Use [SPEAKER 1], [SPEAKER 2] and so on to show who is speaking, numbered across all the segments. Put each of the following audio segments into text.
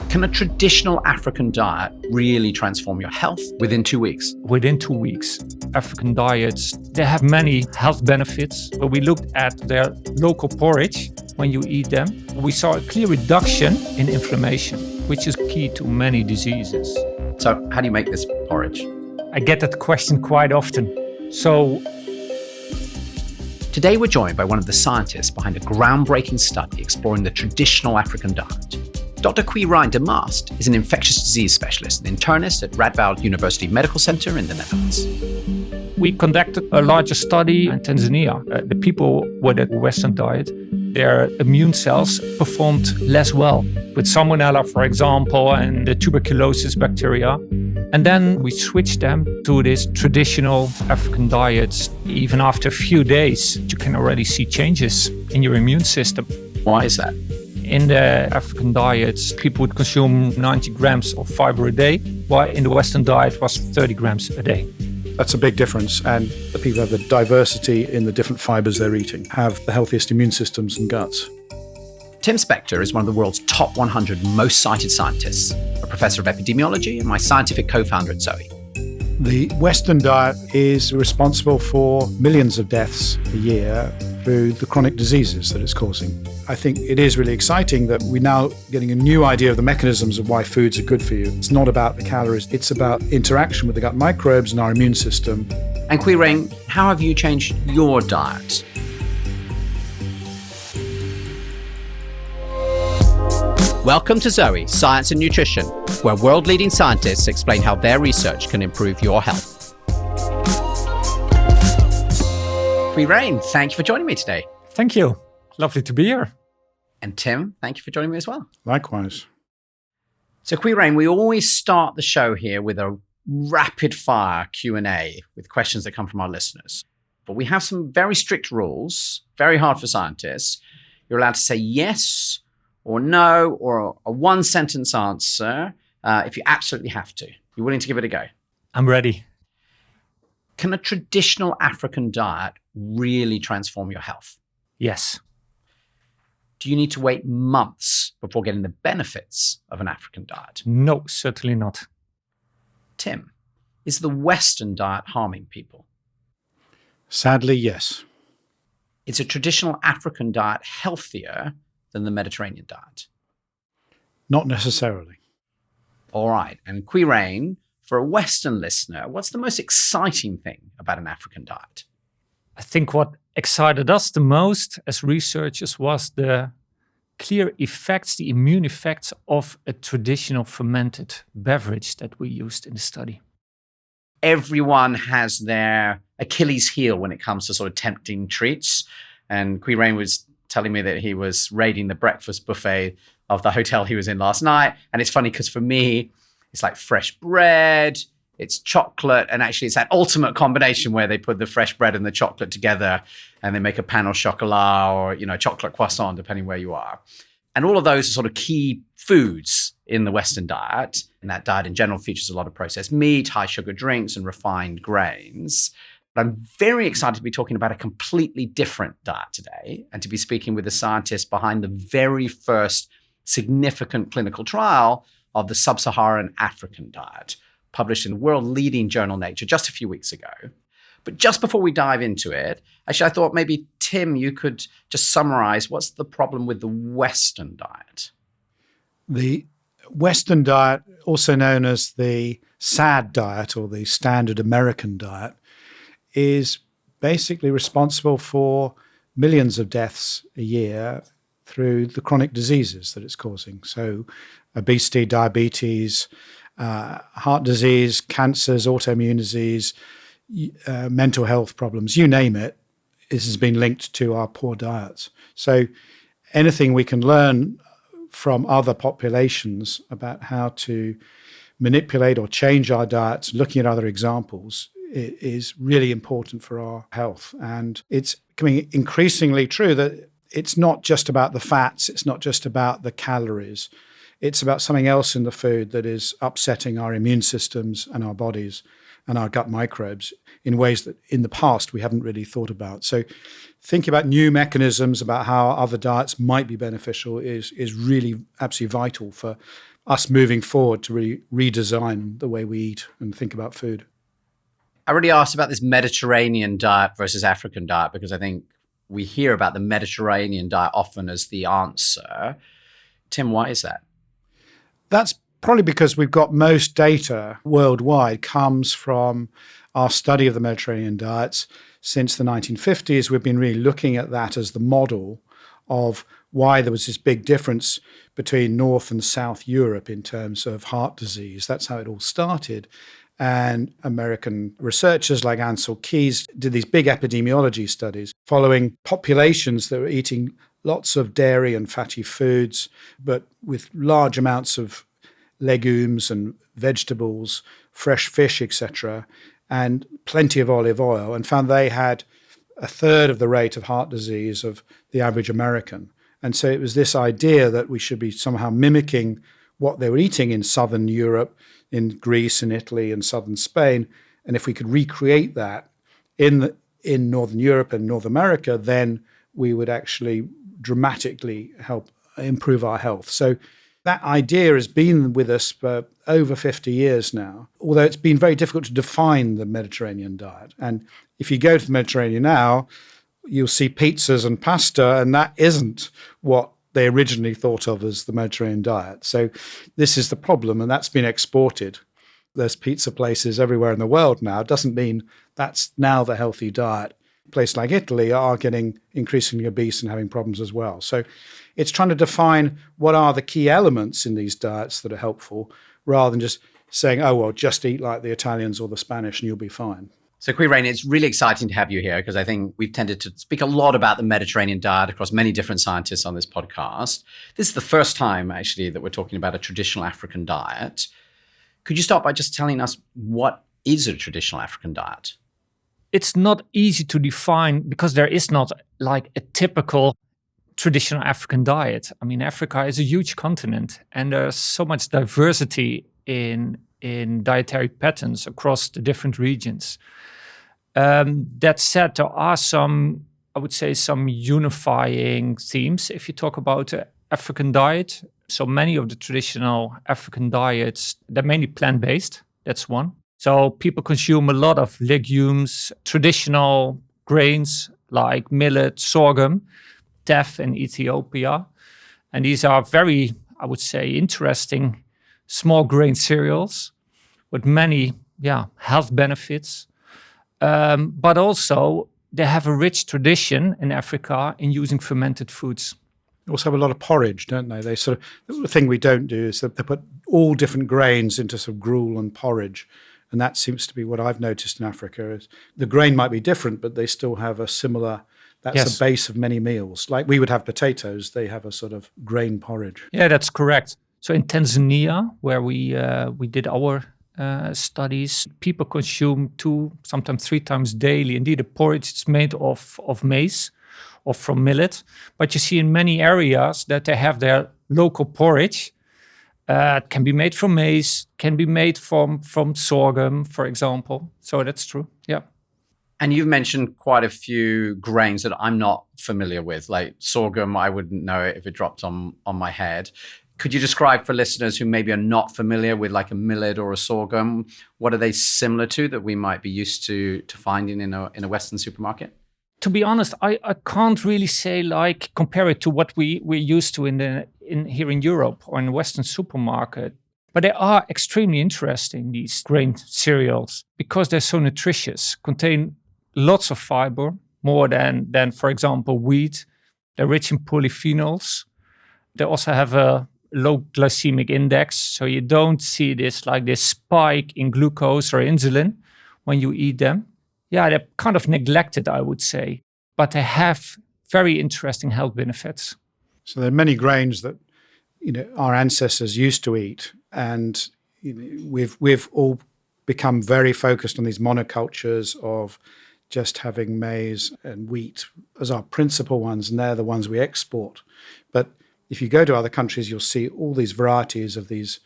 [SPEAKER 1] Can a traditional African diet really transform your health within 2 weeks?
[SPEAKER 2] Within 2 weeks, African diets, they have many health benefits. But we looked at their local porridge. When you eat them, we saw a clear reduction in inflammation, which is key to many diseases.
[SPEAKER 1] So how do you make this porridge?
[SPEAKER 2] I get that question quite often. So
[SPEAKER 1] today we're joined by one of the scientists behind a groundbreaking study exploring the traditional African diet. Dr. Quirijn de Mast is an infectious disease specialist and internist at Radboud University Medical Centre in the Netherlands.
[SPEAKER 2] we conducted a larger study in Tanzania. The people with a Western diet, their immune cells performed less well with salmonella, for example, and the tuberculosis bacteria. And then we switched them to this traditional African diets. Even after a few days, you can already see changes in your immune system.
[SPEAKER 1] Why is that?
[SPEAKER 2] In the African diets, people would consume 90 grams of fiber a day, while in the Western diet was 30 grams a day.
[SPEAKER 3] That's a big difference, and the people have the diversity in the different fibers they're eating, have the healthiest immune systems and guts.
[SPEAKER 1] Tim Spector is one of the world's top 100 most cited scientists, a professor of epidemiology and my scientific co-founder at Zoe.
[SPEAKER 3] The Western diet is responsible for millions of deaths a year through the chronic diseases that it's causing. I think it is really exciting that we're now getting a new idea of the mechanisms of why foods are good for you. It's not about the calories, it's about interaction with the gut microbes and our immune system.
[SPEAKER 1] And Quirijn, how have you changed your diet? Welcome to Zoe, Science and Nutrition, where world-leading scientists explain how their research can improve your health. Quirijn, thank you for joining me today.
[SPEAKER 2] Thank you. Lovely to be here.
[SPEAKER 1] And Tim, thank you for joining me as well.
[SPEAKER 3] Likewise.
[SPEAKER 1] So Quirijn, we always start the show here with a rapid-fire Q&A with questions that come from our listeners. But we have some very strict rules, very hard for scientists. You're allowed to say yes or no, or a one-sentence answer if you absolutely have to. You're willing to give it a go?
[SPEAKER 2] I'm ready.
[SPEAKER 1] Can a traditional African diet really transform your health?
[SPEAKER 2] Yes.
[SPEAKER 1] Do you need to wait months before getting the benefits of an African diet?
[SPEAKER 2] No, certainly not.
[SPEAKER 1] Tim, is the Western diet harming people?
[SPEAKER 3] Sadly, yes.
[SPEAKER 1] Is a traditional African diet healthier than the Mediterranean diet?
[SPEAKER 3] Not necessarily.
[SPEAKER 1] All right. And Quirijn, for a Western listener, what's the most exciting thing about an African diet?
[SPEAKER 2] I think what excited us the most as researchers was the clear effects, the immune effects of a traditional fermented beverage that we used in the study.
[SPEAKER 1] Everyone has their Achilles heel when it comes to sort of tempting treats. And Quirijn was telling me that he was raiding the breakfast buffet of the hotel he was in last night. And it's funny because for me, it's like fresh bread, it's chocolate, and actually it's that ultimate combination where they put the fresh bread and the chocolate together and they make a pain au chocolat or, chocolate croissant, depending where you are. And all of those are sort of key foods in the Western diet. And that diet in general features a lot of processed meat, high sugar drinks, and refined grains. But I'm very excited to be talking about a completely different diet today and to be speaking with the scientists behind the very first significant clinical trial of the sub-Saharan African diet, published in the world-leading journal Nature just a few weeks ago. But just before we dive into it, actually, I thought maybe, Tim, you could just summarize what's the problem with the Western diet?
[SPEAKER 3] The Western diet, also known as the SAD diet or the standard American diet, is basically responsible for millions of deaths a year through the chronic diseases that it's causing. So obesity, diabetes, heart disease, cancers, autoimmune disease, mental health problems, you name it, this has been linked to our poor diets. So anything we can learn from other populations about how to manipulate or change our diets, looking at other examples, is really important for our health. And it's becoming increasingly true that it's not just about the fats, it's not just about the calories. It's about something else in the food that is upsetting our immune systems and our bodies and our gut microbes in ways that in the past we haven't really thought about. So thinking about new mechanisms about how other diets might be beneficial is really absolutely vital for us moving forward to really redesign the way we eat and think about food.
[SPEAKER 1] I already asked about this Mediterranean diet versus African diet because I think we hear about the Mediterranean diet often as the answer. Tim, why is that?
[SPEAKER 3] That's probably because we've got most data worldwide comes from our study of the Mediterranean diets. Since the 1950s, we've been really looking at that as the model of why there was this big difference between North and South Europe in terms of heart disease. That's how it all started. And American researchers like Ansel Keys did these big epidemiology studies following populations that were eating lots of dairy and fatty foods, but with large amounts of legumes and vegetables, fresh fish, etc., and plenty of olive oil, and found they had a third of the rate of heart disease of the average American. And so it was this idea that we should be somehow mimicking what they were eating in southern Europe, in Greece and Italy and southern Spain. And if we could recreate that in northern Europe and North America, then we would actually dramatically help improve our health. So that idea has been with us for over 50 years now, although it's been very difficult to define the Mediterranean diet. And if you go to the Mediterranean now, you'll see pizzas and pasta, and that isn't what they originally thought of as the Mediterranean diet. So this is the problem, and that's been exported. There's pizza places everywhere in the world now. It doesn't mean that's now the healthy diet. Places like Italy are getting increasingly obese and having problems as well. So it's trying to define what are the key elements in these diets that are helpful, rather than just saying, oh, well, just eat like the Italians or the Spanish and you'll be fine.
[SPEAKER 1] So Quirijn, it's really exciting to have you here because I think we've tended to speak a lot about the Mediterranean diet across many different scientists on this podcast. This is the first time, actually, that we're talking about a traditional African diet. Could you start by just telling us what is a traditional African diet?
[SPEAKER 2] It's not easy to define because there is not like a typical traditional African diet. I mean, Africa is a huge continent and there's so much diversity in dietary patterns across the different regions. That said, there are some, I would say, some unifying themes if you talk about the African diet. So many of the traditional African diets, they're mainly plant-based. That's one. So people consume a lot of legumes, traditional grains like millet, sorghum, teff in Ethiopia. And these are very, I would say, interesting small grain cereals with many health benefits. But also they have a rich tradition in Africa in using fermented foods.
[SPEAKER 3] They also have a lot of porridge, don't they? They sort of, the thing we don't do is that they put all different grains into some gruel and porridge. And that seems to be what I've noticed in Africa is the grain might be different, but they still have a similar, that's a base of many meals. Like we would have potatoes, they have a sort of grain porridge.
[SPEAKER 2] Yeah, that's correct. So in Tanzania, where we did our studies, people consume 2, sometimes 3 times daily. Indeed, the porridge is made of maize or from millet. But you see in many areas that they have their local porridge. It can be made from maize, can be made from sorghum, for example. So that's true, yeah.
[SPEAKER 1] And you've mentioned quite a few grains that I'm not familiar with, like sorghum. I wouldn't know it if it dropped on my head. Could you describe for listeners who maybe are not familiar with like a millet or a sorghum, what are they similar to that we might be used to finding in a Western supermarket?
[SPEAKER 2] To be honest, I can't really say like compare it to what we're used to in here in Europe or in a Western supermarket. But they are extremely interesting, these grain cereals, because they're so nutritious, contain lots of fiber, more than for example, wheat. They're rich in polyphenols. They also have a low glycemic index, so you don't see this spike in glucose or insulin when you eat them. Yeah, they're kind of neglected, I would say, but they have very interesting health benefits.
[SPEAKER 3] So there are many grains that our ancestors used to eat, and we've all become very focused on these monocultures of just having maize and wheat as our principal ones, and they're the ones we export. But if you go to other countries, you'll see all these varieties of these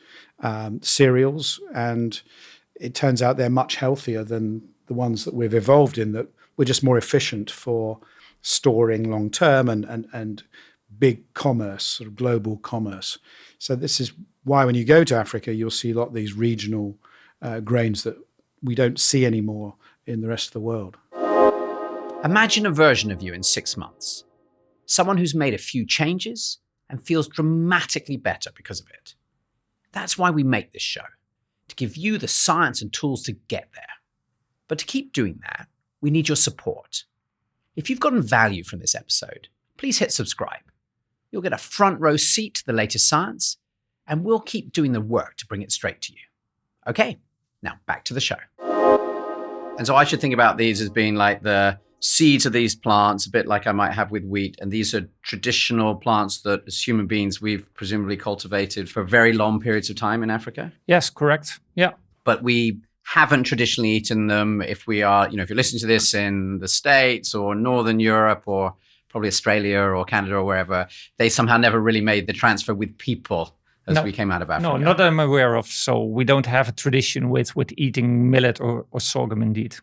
[SPEAKER 3] cereals, and it turns out they're much healthier than the ones that we've evolved in, that we're just more efficient for storing long term and big commerce, sort of global commerce. So this is why when you go to Africa, you'll see a lot of these regional grains that we don't see anymore in the rest of the world.
[SPEAKER 1] Imagine a version of you in 6 months. Someone who's made a few changes and feels dramatically better because of it. That's why we make this show, to give you the science and tools to get there. But to keep doing that, we need your support. If you've gotten value from this episode, please hit subscribe. You'll get a front row seat to the latest science, and we'll keep doing the work to bring it straight to you. Okay, now back to the show. And so I should think about these as being like the seeds of these plants, a bit like I might have with wheat. And these are traditional plants that as human beings, we've presumably cultivated for very long periods of time in Africa.
[SPEAKER 2] Yes, correct. Yeah.
[SPEAKER 1] But we haven't traditionally eaten them. If we are, if you're listening to this in the States or Northern Europe or probably Australia or Canada or wherever, they somehow never really made the transfer with people as we came out of Africa.
[SPEAKER 2] No, not that I'm aware of. So we don't have a tradition with eating millet or sorghum indeed.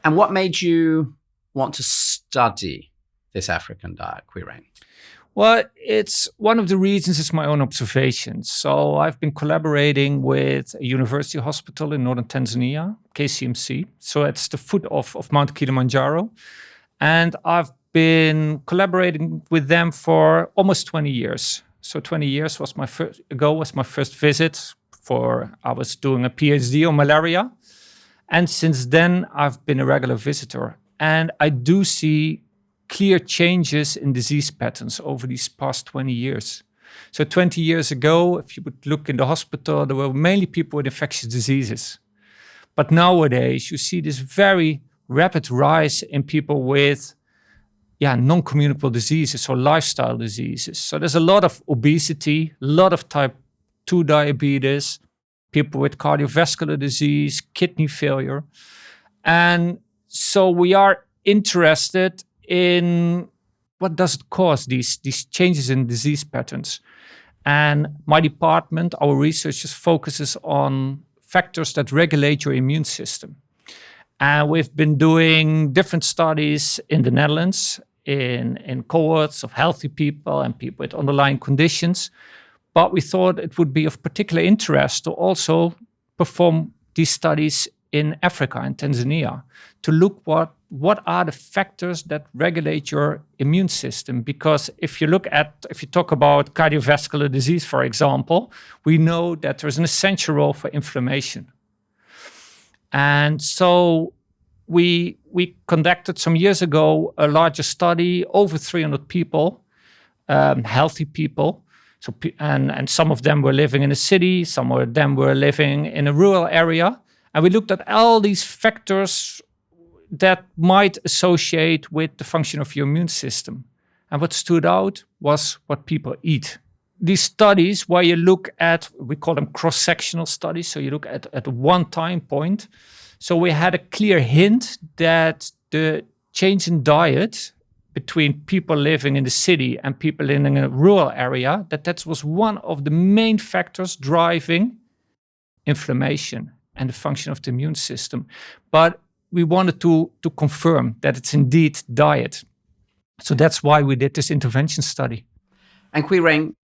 [SPEAKER 1] And what made you want to study this African diet, Quirijn?
[SPEAKER 2] Well, it's one of the reasons is my own observations. So I've been collaborating with a university hospital in Northern Tanzania, KCMC. So it's the foot of Mount Kilimanjaro. And I've been collaborating with them for almost 20 years. So 20 years was my first visit I was doing a PhD on malaria. And since then, I've been a regular visitor. And I do see clear changes in disease patterns over these past 20 years. So 20 years ago, if you would look in the hospital, there were mainly people with infectious diseases. But nowadays, you see this very rapid rise in people with non-communicable diseases or lifestyle diseases. So there's a lot of obesity, a lot of type 2 diabetes, people with cardiovascular disease, kidney failure. And so we are interested in what does it cause, these changes in disease patterns. And my department, our researchers, focuses on factors that regulate your immune system. And we've been doing different studies in the Netherlands, in cohorts of healthy people and people with underlying conditions. But we thought it would be of particular interest to also perform these studies in Africa and Tanzania to look what are the factors that regulate your immune system. Because if you talk about cardiovascular disease, for example, we know that there's an essential role for inflammation. And so we conducted some years ago a larger study, over 300 people, healthy people. So and some of them were living in a city, some of them were living in a rural area. And we looked at all these factors that might associate with the function of your immune system. And what stood out was what people eat. These studies where you look at, we call them cross-sectional studies, so you look at one time point. So we had a clear hint that the change in diet between people living in the city and people living in a rural area, that was one of the main factors driving inflammation and the function of the immune system. But we wanted to confirm that it's indeed diet. So that's why we did this intervention study.
[SPEAKER 1] And Quirijn,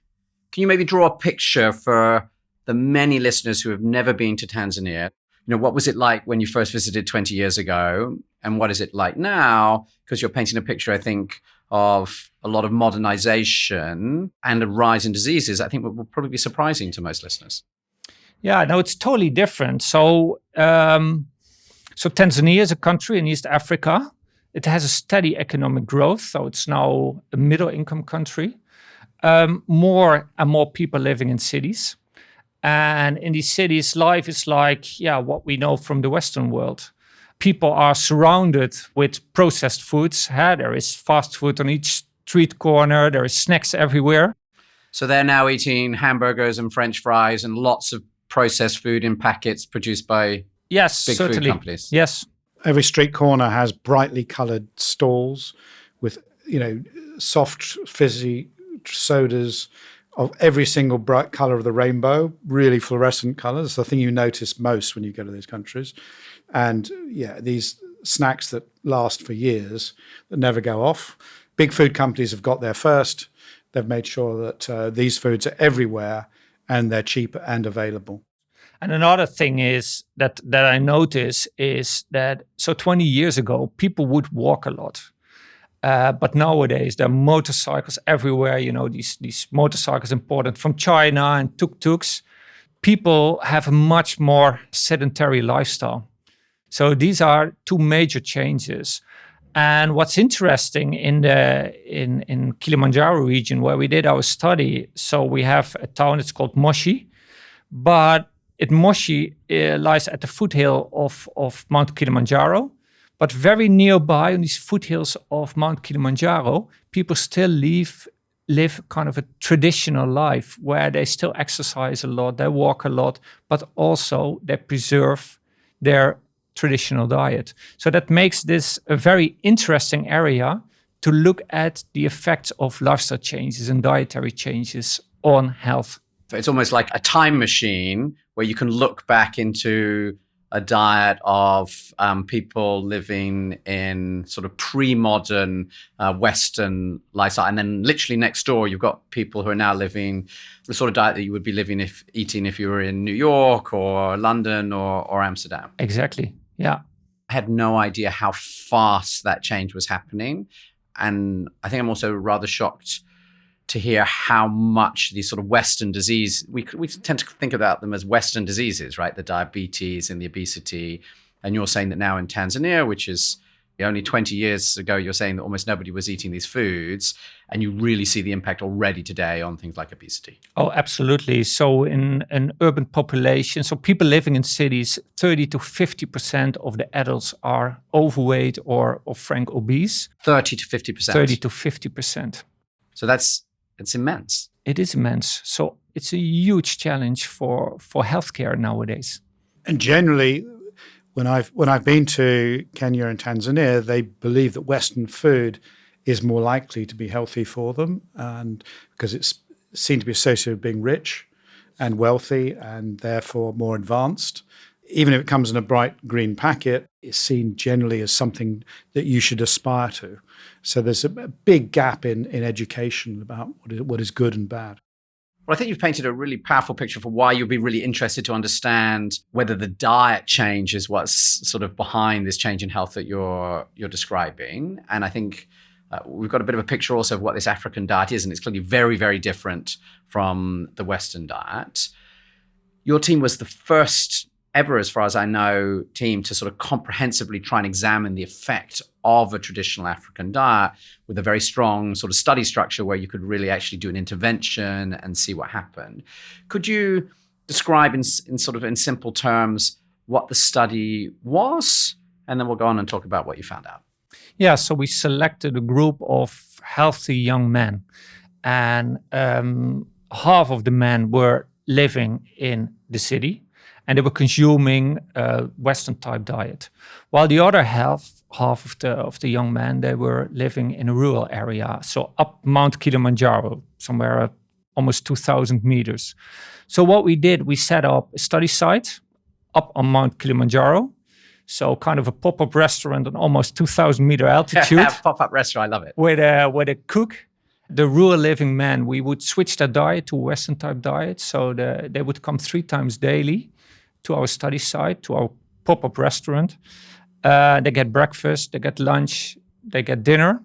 [SPEAKER 1] can you maybe draw a picture for the many listeners who have never been to Tanzania? What was it like when you first visited 20 years ago? And what is it like now? Because you're painting a picture, I think, of a lot of modernization and a rise in diseases. I think will probably be surprising to most listeners.
[SPEAKER 2] Yeah, no, it's totally different. So Tanzania is a country in East Africa. It has a steady economic growth. So it's now a middle income country. More and more people living in cities. And in these cities, life is like, what we know from the Western world. People are surrounded with processed foods. There is fast food on each street corner. There is snacks everywhere.
[SPEAKER 1] So they're now eating hamburgers and French fries and lots of processed food in packets produced by big food companies.
[SPEAKER 2] Yes.
[SPEAKER 3] Every street corner has brightly coloured stalls with, soft, fizzy sodas of every single bright colour of the rainbow, really fluorescent colours, the thing you notice most when you go to these countries. And these snacks that last for years, that never go off. Big food companies have got there first. They've made sure that these foods are everywhere and they're cheap and available.
[SPEAKER 2] And another thing is that I notice is that, so 20 years ago, people would walk a lot. But nowadays, there are motorcycles everywhere. You know, these motorcycles imported from China and tuk-tuks. People have a much more sedentary lifestyle. So these are two major changes. And what's interesting in Kilimanjaro region where we did our study, so we have a town, it's called Moshi, but Moshi lies at the foothill of Mount Kilimanjaro. But very nearby on these foothills of Mount Kilimanjaro, people still live kind of a traditional life where they still exercise a lot, they walk a lot, but also they preserve their traditional diet. So that makes this a very interesting area to look at the effects of lifestyle changes and dietary changes on health.
[SPEAKER 1] It's almost like a time machine where you can look back into a diet of people living in sort of pre-modern Western lifestyle. And then literally next door, you've got people who are now living the sort of diet that you would be eating if you were in New York or London or Amsterdam.
[SPEAKER 2] Exactly, yeah.
[SPEAKER 1] I had no idea how fast that change was happening. And I think I'm also rather shocked to hear how much these sort of Western disease, we tend to think about them as Western diseases, right? The diabetes and the obesity. And you're saying that now in Tanzania, which is only 20 years ago, you're saying that almost nobody was eating these foods. And you really see the impact already today on things like obesity.
[SPEAKER 2] Oh, absolutely. So in an urban population, so people living in cities, 30 to 50% of the adults are overweight or frank obese.
[SPEAKER 1] 30 to 50%.
[SPEAKER 2] 30 to 50%.
[SPEAKER 1] So it's immense.
[SPEAKER 2] It is immense. So it's a huge challenge for healthcare nowadays.
[SPEAKER 3] And generally, when I've been to Kenya and Tanzania, they believe that Western food is more likely to be healthy for them, and because it's seen to be associated with being rich and wealthy and therefore more advanced. Even if it comes in a bright green packet, it's seen generally as something that you should aspire to. So there's a big gap in education about what is good and bad.
[SPEAKER 1] Well, I think you've painted a really powerful picture for why you'll be really interested to understand whether the diet change is what's sort of behind this change in health that you're describing. And I think we've got a bit of a picture also of what this African diet is, and it's clearly very, very different from the Western diet. Your team was the first ever, as far as I know, team to sort of comprehensively try and examine the effect of a traditional African diet with a very strong sort of study structure where you could really actually do an intervention and see what happened. Could you describe in simple terms what the study was? And then we'll go on and talk about what you found out.
[SPEAKER 2] Yeah, so we selected a group of healthy young men, and half of the men were living in the city, and they were consuming a Western-type diet, while the other half of the young men, they were living in a rural area, so up Mount Kilimanjaro, somewhere at almost 2,000 meters. So what we did, we set up a study site up on Mount Kilimanjaro, so kind of a pop-up restaurant on almost 2,000 meter altitude.
[SPEAKER 1] Pop-up restaurant, I love it.
[SPEAKER 2] With a cook. The rural living men, we would switch their diet to a Western-type diet, so they would come 3 times daily to our study site, to our pop-up restaurant. They get breakfast, they get lunch, they get dinner.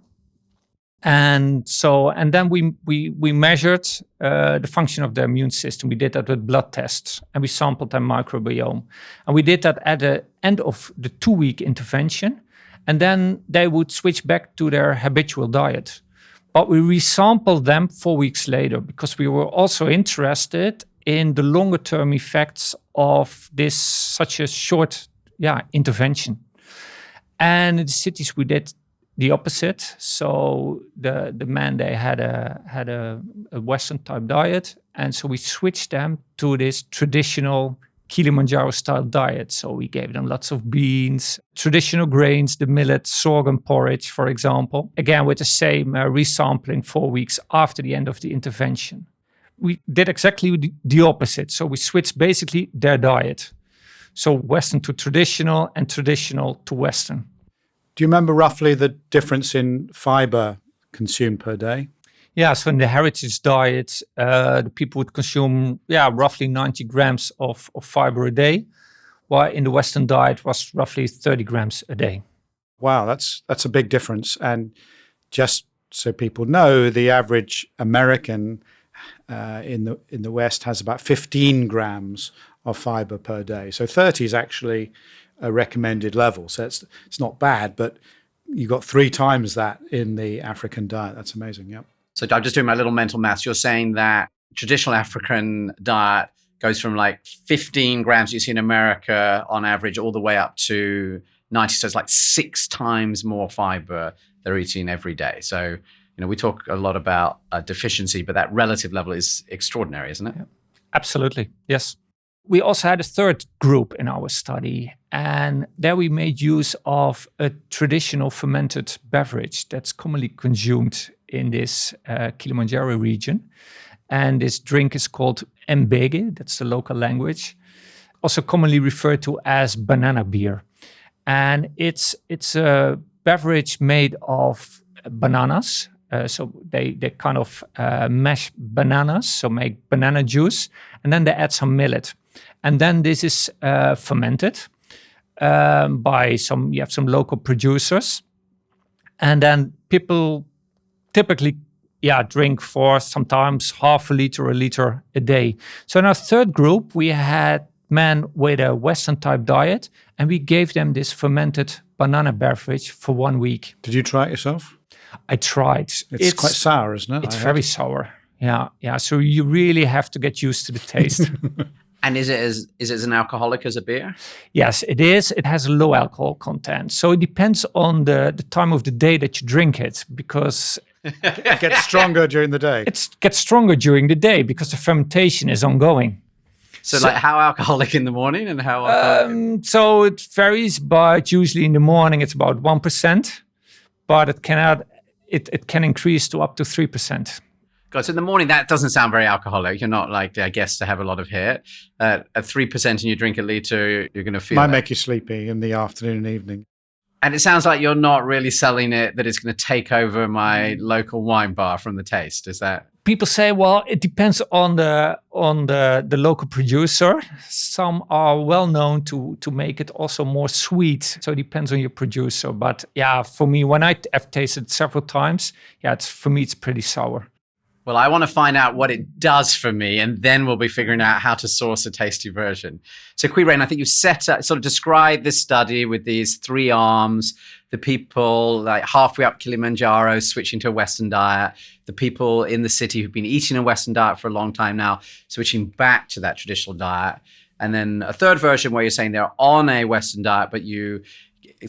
[SPEAKER 2] And then we measured the function of their immune system. We did that with blood tests, and we sampled their microbiome. And we did that at the end of the 2-week intervention. And then they would switch back to their habitual diet. But we resampled them 4 weeks later because we were also interested in the longer term effects of this such a short intervention. And in the cities we did the opposite. So the men, they had a Western type diet, and so we switched them to this traditional Kilimanjaro style diet. So we gave them lots of beans, traditional grains, the millet, sorghum porridge, for example. Again, with the same resampling 4 weeks after the end of the intervention. We did exactly the opposite. So we switched basically their diet. So Western to traditional and traditional to Western.
[SPEAKER 3] Do you remember roughly the difference in fiber consumed per day?
[SPEAKER 2] Yeah, so in the heritage diet, the people would consume roughly 90 grams of fiber a day, while in the Western diet was roughly 30 grams a day.
[SPEAKER 3] Wow, that's a big difference. And just so people know, the average American in the West has about 15 grams of fiber per day. So 30 is actually a recommended level. So it's not bad, but you got 3 times that in the African diet. That's amazing. Yep.
[SPEAKER 1] So I'm just doing my little mental maths. You're saying that traditional African diet goes from like 15 grams you see in America on average all the way up to 90. So it's like 6 times more fiber they're eating every day. So, we talk a lot about deficiency, but that relative level is extraordinary, isn't it?
[SPEAKER 2] Yeah. Absolutely. Yes. We also had a third group in our study, and there we made use of a traditional fermented beverage that's commonly consumed in this Kilimanjaro region. And this drink is called mbege, that's the local language, also commonly referred to as banana beer. And it's a beverage made of bananas. So they kind of mash bananas, so make banana juice, and then they add some millet. And then this is fermented by some local producers. And then people typically drink for sometimes half a liter a day. So in our third group, we had men with a Western type diet, and we gave them this fermented banana beverage for 1 week.
[SPEAKER 3] Did you try it yourself?
[SPEAKER 2] I tried.
[SPEAKER 3] It's quite sour, isn't it?
[SPEAKER 2] It's very sour. Yeah. So you really have to get used to the taste.
[SPEAKER 1] And is it as an alcoholic as a beer?
[SPEAKER 2] Yes, it is. It has a low alcohol content. So it depends on the time of the day that you drink it, because
[SPEAKER 3] it gets stronger during the day.
[SPEAKER 2] It gets stronger during the day because the fermentation is ongoing.
[SPEAKER 1] So like how alcoholic in the morning and how alcoholic?
[SPEAKER 2] So it varies, but usually in the morning it's about 1%, but it can increase to up to 3%.
[SPEAKER 1] God, so in the morning, that doesn't sound very alcoholic. You're not like, I guess, to have a lot of hit. At 3% and you drink a liter, you're going to feel
[SPEAKER 3] Might make you sleepy in the afternoon and evening.
[SPEAKER 1] And it sounds like you're not really selling it that it's going to take over my local wine bar from the taste. Is that?
[SPEAKER 2] People say, well, it depends on the local producer. Some are well known to make it also more sweet. So it depends on your producer. But for me, when I've tasted it several times, for me, it's pretty sour.
[SPEAKER 1] Well, I want to find out what it does for me, and then we'll be figuring out how to source a tasty version. So, Quirijn, I think you sort of described this study with these 3 arms, the people like halfway up Kilimanjaro switching to a Western diet, the people in the city who've been eating a Western diet for a long time now, switching back to that traditional diet. And then a third version where you're saying they're on a Western diet, but you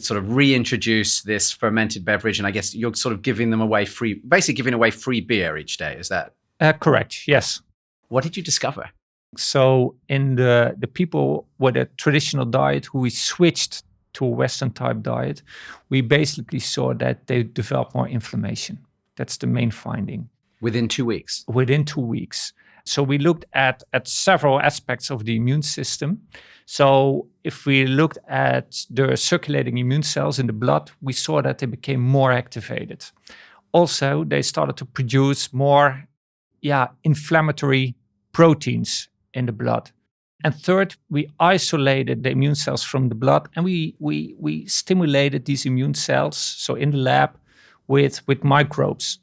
[SPEAKER 1] sort of reintroduce this fermented beverage, and I guess you're sort of giving them away free, basically giving away free beer each day. Is that
[SPEAKER 2] correct? Yes.
[SPEAKER 1] What did you discover?
[SPEAKER 2] So in the people with a traditional diet who we switched to a Western type diet, we basically saw that they developed more inflammation. That's the main finding.
[SPEAKER 1] Within 2 weeks?
[SPEAKER 2] Within 2 weeks. So we looked at several aspects of the immune system. So if we looked at the circulating immune cells in the blood, we saw that they became more activated. Also, they started to produce more inflammatory proteins in the blood. And third, we isolated the immune cells from the blood, and we stimulated these immune cells, so in the lab, with microbes.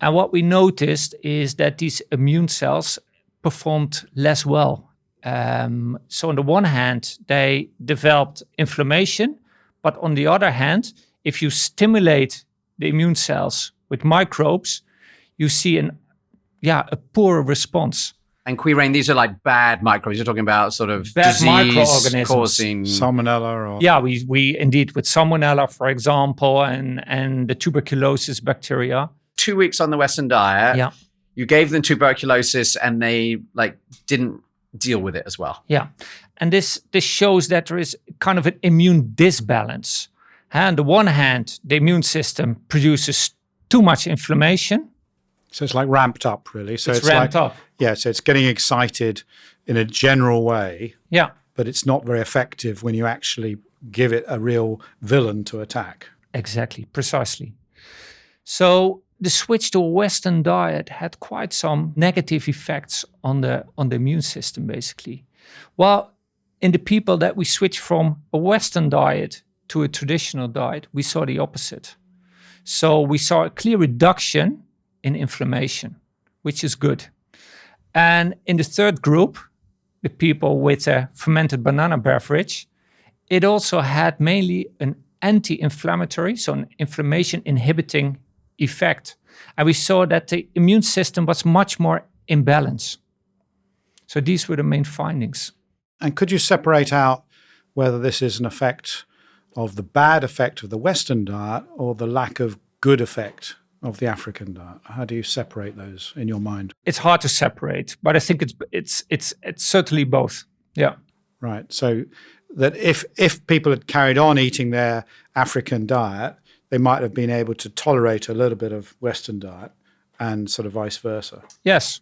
[SPEAKER 2] And what we noticed is that these immune cells performed less well. So on the one hand, they developed inflammation, but on the other hand, if you stimulate the immune cells with microbes, you see a poorer response.
[SPEAKER 1] And Quirijn, these are like bad microbes. You're talking about sort of
[SPEAKER 2] bad
[SPEAKER 1] disease causing
[SPEAKER 3] salmonella, or
[SPEAKER 2] we indeed with salmonella, for example, and the tuberculosis bacteria.
[SPEAKER 1] 2 weeks on the Western diet.
[SPEAKER 2] Yeah,
[SPEAKER 1] you gave them tuberculosis, and they didn't deal with it as well.
[SPEAKER 2] Yeah, and this shows that there is kind of an immune disbalance. On the one hand, the immune system produces too much inflammation.
[SPEAKER 3] So it's like ramped up, really. So
[SPEAKER 2] it's ramped up.
[SPEAKER 3] Yeah, so it's getting excited in a general way.
[SPEAKER 2] Yeah.
[SPEAKER 3] But it's not very effective when you actually give it a real villain to attack.
[SPEAKER 2] Exactly, precisely. So the switch to a Western diet had quite some negative effects on the immune system, basically. Well, in the people that we switched from a Western diet to a traditional diet, we saw the opposite. So we saw a clear reduction in inflammation, which is good. And in the third group, the people with a fermented banana beverage, it also had mainly an anti-inflammatory, so an inflammation inhibiting effect. And we saw that the immune system was much more in balance. So these were the main findings.
[SPEAKER 3] And could you separate out whether this is an effect of the bad effect of the Western diet or the lack of good effect of the African diet? How do you separate those in your mind?
[SPEAKER 2] It's hard to separate, but I think it's certainly both. Yeah.
[SPEAKER 3] Right. So that if people had carried on eating their African diet, they might have been able to tolerate a little bit of Western diet and sort of vice versa.
[SPEAKER 2] Yes.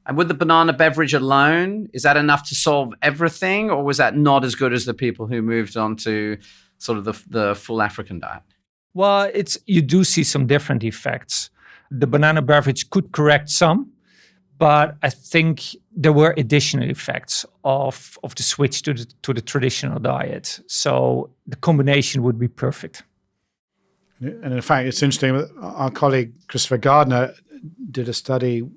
[SPEAKER 1] And with the banana beverage alone, is that enough to solve everything, or was that not as good as the people who moved on to sort of the full African diet?
[SPEAKER 2] Well, you do see some different effects. The banana beverage could correct some, but I think there were additional effects of the switch to the traditional diet. So the combination would be perfect.
[SPEAKER 3] And in fact, it's interesting. Our colleague Christopher Gardner did a study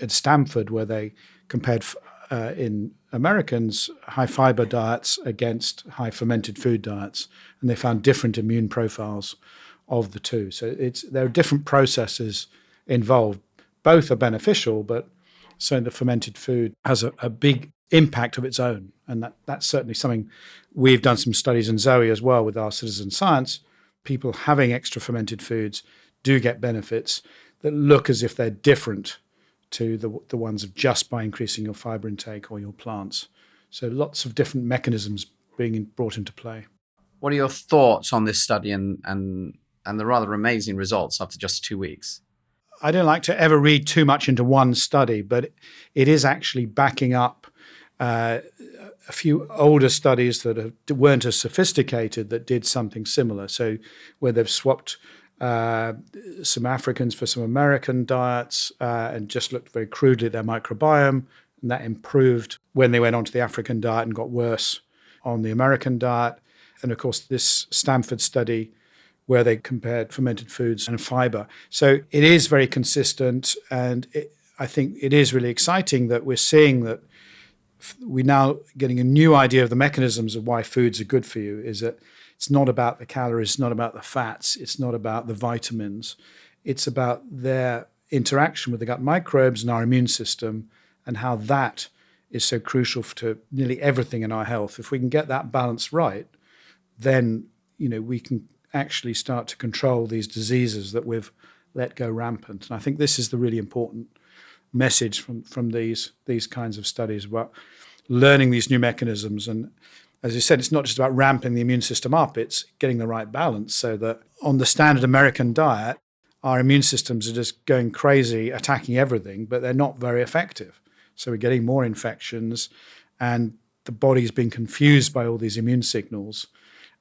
[SPEAKER 3] at Stanford where they compared in Americans high fiber diets against high fermented food diets, and they found different immune profiles of the two. So there are different processes involved. Both are beneficial, but certainly the fermented food has a big impact of its own, and that's certainly something we've done some studies in Zoe as well with our citizen science. People having extra fermented foods do get benefits that look as if they're different to the ones of just by increasing your fiber intake or your plants. So lots of different mechanisms being brought into play.
[SPEAKER 1] What are your thoughts on this study and the rather amazing results after just 2 weeks?
[SPEAKER 3] I don't like to ever read too much into one study, but it is actually backing up a few older studies that weren't as sophisticated that did something similar. So where they've swapped some Africans for some American diets and just looked very crudely at their microbiome, and that improved when they went onto the African diet and got worse on the American diet. And of course, this Stanford study where they compared fermented foods and fiber. So it is very consistent, and I think it is really exciting that we're seeing that we're now getting a new idea of the mechanisms of why foods are good for you, is that it's not about the calories, it's not about the fats, it's not about the vitamins. It's about their interaction with the gut microbes and our immune system, and how that is so crucial to nearly everything in our health. If we can get that balance right, then we can actually start to control these diseases that we've let go rampant. And I think this is the really important message from these kinds of studies about learning these new mechanisms. And as you said, it's not just about ramping the immune system up, it's getting the right balance so that on the standard American diet, our immune systems are just going crazy, attacking everything, but they're not very effective. So we're getting more infections, and the body's being confused by all these immune signals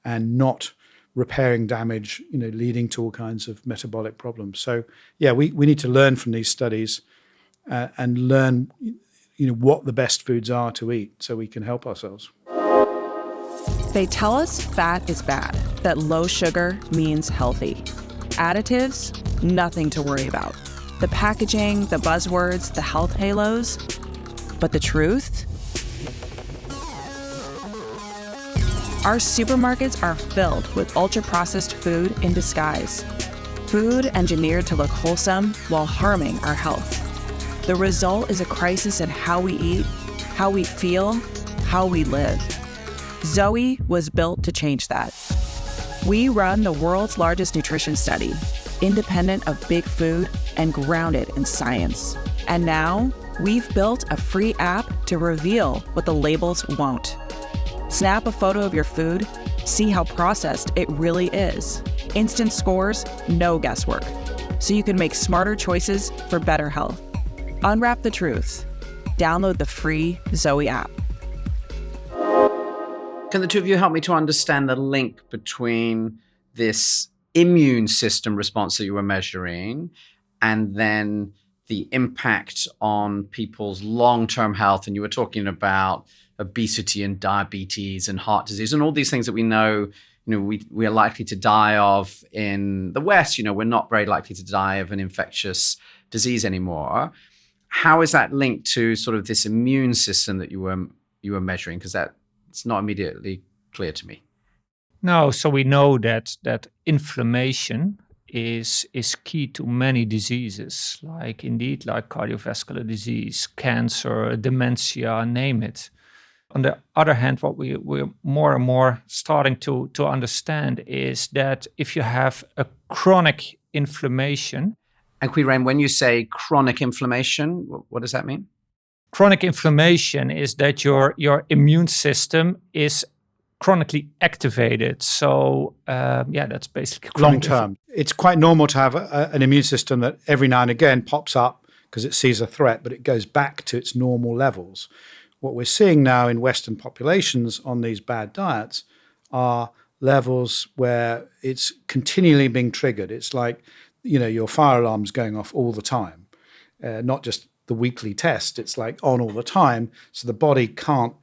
[SPEAKER 3] and not repairing damage, leading to all kinds of metabolic problems. So yeah, we need to learn from these studies and learn what the best foods are to eat so we can help ourselves.
[SPEAKER 4] They tell us fat is bad, that low sugar means healthy. Additives, nothing to worry about. The packaging, the buzzwords, the health halos. But the truth? Our supermarkets are filled with ultra-processed food in disguise. Food engineered to look wholesome while harming our health. The result is a crisis in how we eat, how we feel, how we live. Zoe was built to change that. We run the world's largest nutrition study, independent of big food and grounded in science. And now, we've built a free app to reveal what the labels won't. Snap a photo of your food, see how processed it really is. Instant scores, no guesswork. So you can make smarter choices for better health. Unwrap the truth. Download the free Zoe app.
[SPEAKER 1] Can the two of you help me to understand the link between this immune system response that you were measuring and then the impact on people's long-term health. And you were talking about obesity and diabetes and heart disease and all these things that we know, we are likely to die of in the West. We're not very likely to die of an infectious disease anymore. How is that linked to sort of this immune system that you were measuring? Because it's not immediately clear to me.
[SPEAKER 2] No, so we know that inflammation is key to many diseases, like cardiovascular disease, cancer, dementia, name it. On the other hand, what we're more and more starting to understand is that if you have a chronic inflammation.
[SPEAKER 1] And Quirijn, when you say chronic inflammation, what does that mean?
[SPEAKER 2] Chronic inflammation is that your immune system is chronically activated. So that's basically
[SPEAKER 3] long term. It's quite normal to have an immune system that every now and again pops up because it sees a threat, but it goes back to its normal levels. What we're seeing now in Western populations on these bad diets are levels where it's continually being triggered. It's like, your fire alarm's going off all the time, not just the weekly test. It's like on all the time. So the body can't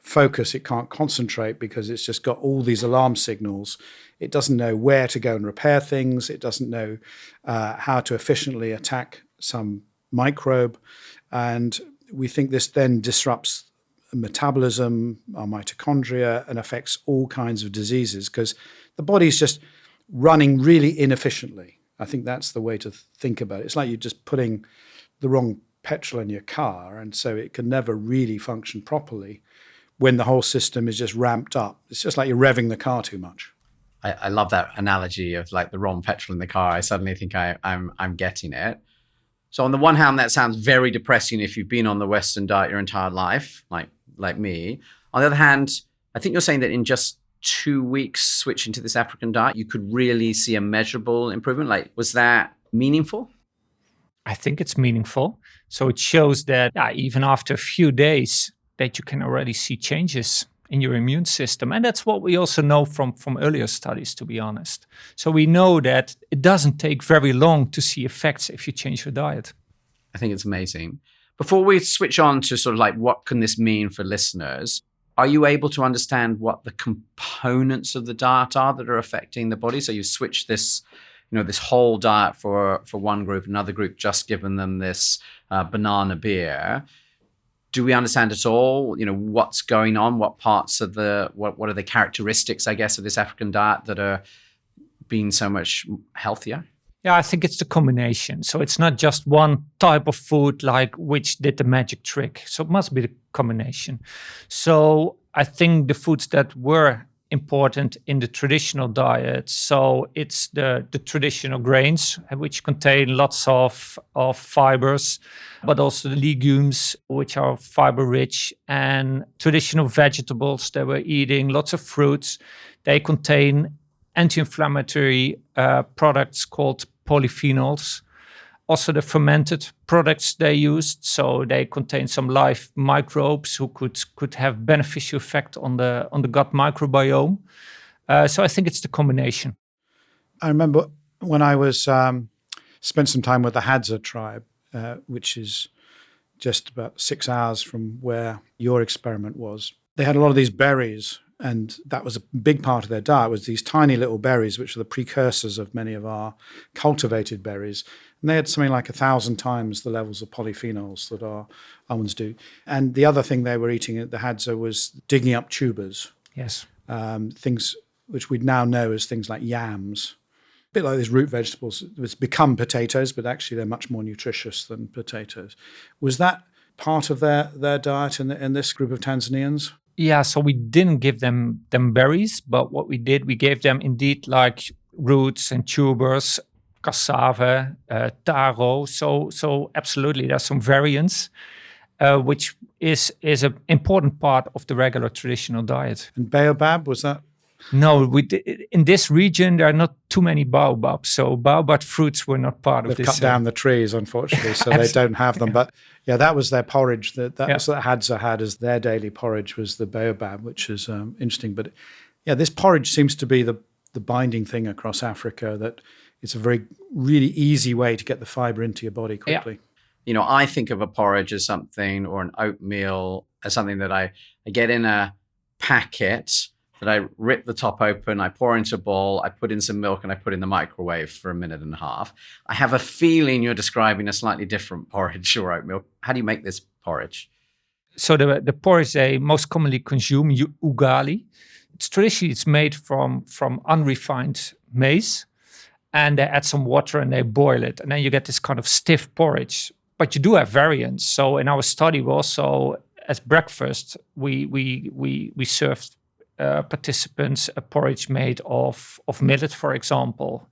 [SPEAKER 3] focus, it can't concentrate because it's just got all these alarm signals. It doesn't know where to go and repair things. It doesn't know how to efficiently attack some microbe. And we think this then disrupts metabolism, our mitochondria, and affects all kinds of diseases because the body's just running really inefficiently. I think that's the way to think about it. It's like you're just putting the wrong petrol in your car, and so it can never really function properly when the whole system is just ramped up. It's just like you're revving the car too much.
[SPEAKER 1] I love that analogy of like the wrong petrol in the car. I suddenly think I'm getting it. So on the one hand, that sounds very depressing if you've been on the Western diet your entire life, like me. On the other hand, I think you're saying that in just 2 weeks switching to this African diet, you could really see a measurable improvement. Like, was that meaningful?
[SPEAKER 2] I think it's meaningful. So it shows that even after a few days, that you can already see changes in your immune system. And that's what we also know from earlier studies, to be honest. So we know that it doesn't take very long to see effects if you change your diet.
[SPEAKER 1] I think it's amazing. Before we switch on to sort of like what can this mean for listeners, are you able to understand what the components of the diet are that are affecting the body? So you switch this, this whole diet for one group, another group just given them this banana beer. Do we understand at all, what's going on? What parts of what are the characteristics, I guess, of this African diet that are being so much healthier?
[SPEAKER 2] Yeah, I think it's the combination. So it's not just one type of food like which did the magic trick. So it must be the combination. So I think the foods that were important in the traditional diet. So it's the traditional grains, which contain lots of fibers, but also the legumes, which are fibre-rich, and traditional vegetables that we're eating, lots of fruits. They contain anti-inflammatory products called polyphenols. Also the fermented products they used, so they contain some live microbes who could have beneficial effect on the gut microbiome. So I think it's the combination.
[SPEAKER 3] I remember when I was spent some time with the Hadza tribe, which is just about 6 hours from where your experiment was. They had a lot of these berries, and that was a big part of their diet, was these tiny little berries, which are the precursors of many of our cultivated berries. And they had something like 1,000 times the levels of polyphenols that our almonds do. And the other thing they were eating at the Hadza was digging up tubers.
[SPEAKER 2] Yes.
[SPEAKER 3] Things which we now know as things like yams. A bit like these root vegetables. It's become potatoes, but actually they're much more nutritious than potatoes. Was that part of their diet in this group of Tanzanians?
[SPEAKER 2] Yeah, so we didn't give them berries, but what we did, we gave them indeed like roots and tubers, cassava, taro. So absolutely, there's some variants, which is an important part of the regular traditional diet.
[SPEAKER 3] And baobab, was that?
[SPEAKER 2] No, in this region, there are not too many baobabs. So baobab fruits were not part of this.
[SPEAKER 3] They've cut down the trees, unfortunately, so they don't have them. But yeah, that was their porridge. That was what Hadza had as their daily porridge, was the baobab, which is interesting. But yeah, this porridge seems to be the binding thing across Africa, that it's a really easy way to get the fiber into your body quickly.
[SPEAKER 1] I think of a porridge as something, or an oatmeal as something that I get in a packet that I rip the top open, I pour into a bowl, I put in some milk, and I put in the microwave for a minute and a half. I have a feeling you're describing a slightly different porridge or oatmeal. How do you make this porridge?
[SPEAKER 2] So the porridge they most commonly consume, ugali. Traditionally, it's made from unrefined maize, and they add some water and they boil it, and then you get this kind of stiff porridge. But you do have variants. So in our study, we also, as breakfast, we served participants a porridge made of millet, for example.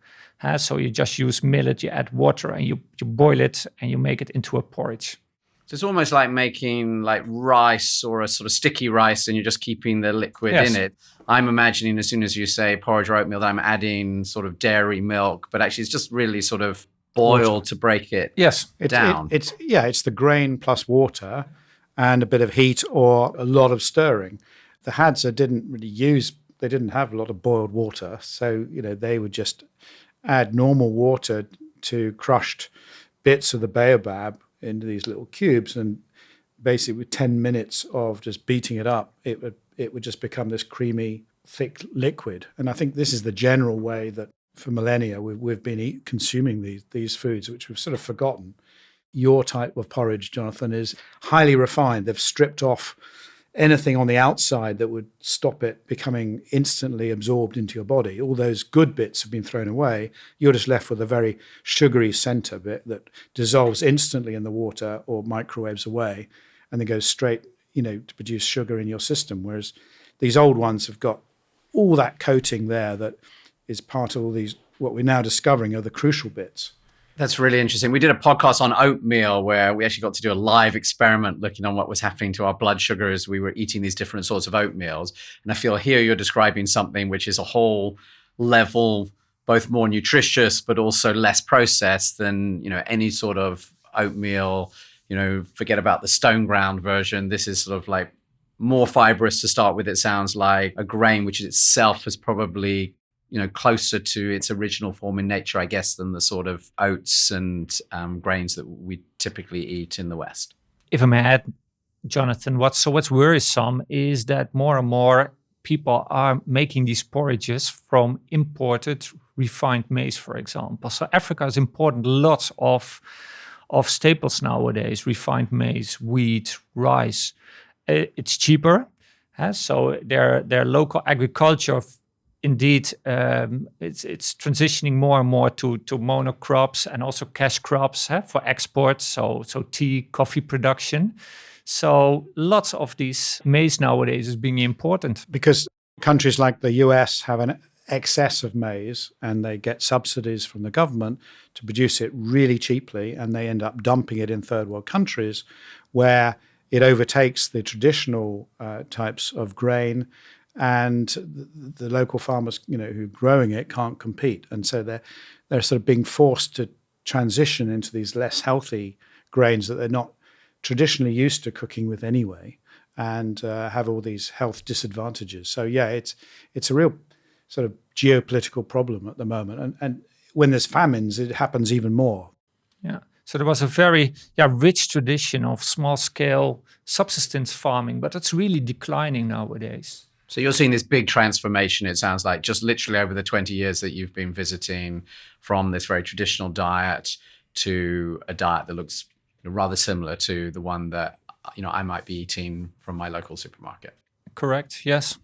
[SPEAKER 2] So you just use millet, you add water, and you boil it, and you make it into a porridge.
[SPEAKER 1] So it's almost like making like rice or a sort of sticky rice, and you're just keeping the liquid in it. I'm imagining as soon as you say porridge or oatmeal that I'm adding sort of dairy milk, but actually it's just really sort of boiled to break it down.
[SPEAKER 3] It's the grain plus water and a bit of heat or a lot of stirring. The Hadza didn't have a lot of boiled water, so they would just add normal water to crushed bits of the baobab into these little cubes, and basically with 10 minutes of just beating it up, it would just become this creamy, thick liquid. And I think this is the general way that for millennia we've been consuming these foods, which we've sort of forgotten. Your type of porridge, Jonathan, is highly refined. They've stripped off anything on the outside that would stop it becoming instantly absorbed into your body. All those good bits have been thrown away. You're just left with a very sugary center bit that dissolves instantly in the water or microwaves away, and then goes straight, to produce sugar in your system. Whereas these old ones have got all that coating there that is part of all these, what we're now discovering are the crucial bits.
[SPEAKER 1] That's really interesting. We did a podcast on oatmeal where we actually got to do a live experiment looking on what was happening to our blood sugar as we were eating these different sorts of oatmeals. And I feel here you're describing something which is a whole level, both more nutritious, but also less processed than, any sort of oatmeal. Forget about the stone ground version. This is sort of like more fibrous to start with. It sounds like a grain, which itself is probably closer to its original form in nature, I guess, than the sort of oats and grains that we typically eat in the West.
[SPEAKER 2] If I may add, Jonathan, what's worrisome is that more and more people are making these porridges from imported refined maize, for example. So Africa is importing lots of staples nowadays: refined maize, wheat, rice. It's cheaper, so their local agriculture. Indeed, it's transitioning more and more to monocrops and also cash crops for export, so tea, coffee production. So lots of these maize nowadays is being imported.
[SPEAKER 3] Because countries like the US have an excess of maize and they get subsidies from the government to produce it really cheaply, and they end up dumping it in third world countries where it overtakes the traditional types of grain, and the local farmers, who are growing it can't compete. And so they're sort of being forced to transition into these less healthy grains that they're not traditionally used to cooking with anyway, and have all these health disadvantages. So it's a real sort of geopolitical problem at the moment. And when there's famines, it happens even more.
[SPEAKER 2] Yeah. So there was a very rich tradition of small-scale subsistence farming, but it's really declining nowadays.
[SPEAKER 1] So you're seeing this big transformation, it sounds like, just literally over the 20 years that you've been visiting, from this very traditional diet to a diet that looks rather similar to the one that I might be eating from my local supermarket.
[SPEAKER 2] Correct, yes.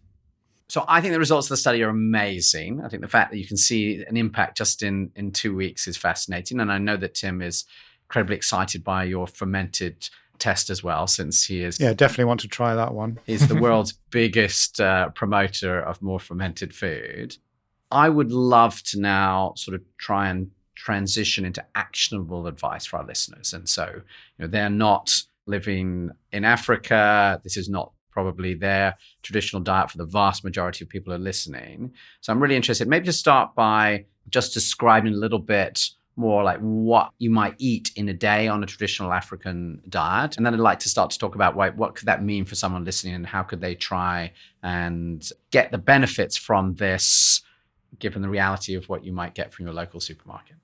[SPEAKER 1] So I think the results of the study are amazing. I think the fact that you can see an impact just in 2 weeks is fascinating. And I know that Tim is incredibly excited by your fermented test as well, since he is...
[SPEAKER 3] Yeah, definitely want to try that one.
[SPEAKER 1] He's the world's biggest promoter of more fermented food. I would love to now sort of try and transition into actionable advice for our listeners. And so, they're not living in Africa. This is not probably their traditional diet for the vast majority of people who are listening. So I'm really interested, maybe to start by just describing a little bit more like what you might eat in a day on a traditional African diet. And then I'd like to start to talk about what could that mean for someone listening, and how could they try and get the benefits from this given the reality of what you might get from your local supermarket.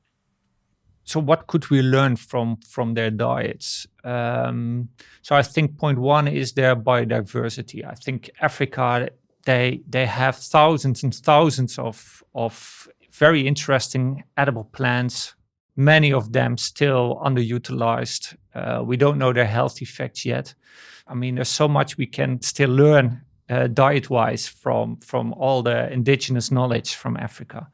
[SPEAKER 2] So what could we learn from their diets? So I think point one is their biodiversity. I think Africa, they have thousands and thousands of very interesting edible plants, many of them still underutilized. We don't know their health effects yet. I mean, there's so much we can still learn diet-wise from all the indigenous knowledge from Africa.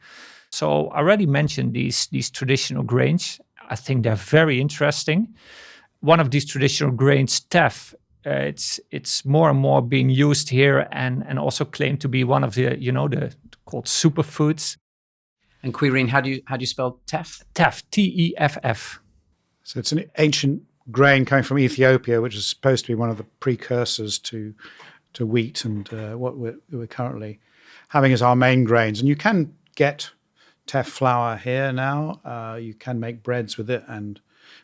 [SPEAKER 2] So I already mentioned these traditional grains. I think they're very interesting. One of these traditional grains, teff, it's more and more being used here and also claimed to be one of the called superfoods.
[SPEAKER 1] And Quirijn, how do you spell teff?
[SPEAKER 2] Teff, Teff.
[SPEAKER 3] So it's an ancient grain coming from Ethiopia, which is supposed to be one of the precursors to wheat and what we're currently having as our main grains. And you can get teff flour here now. You can make breads with it, and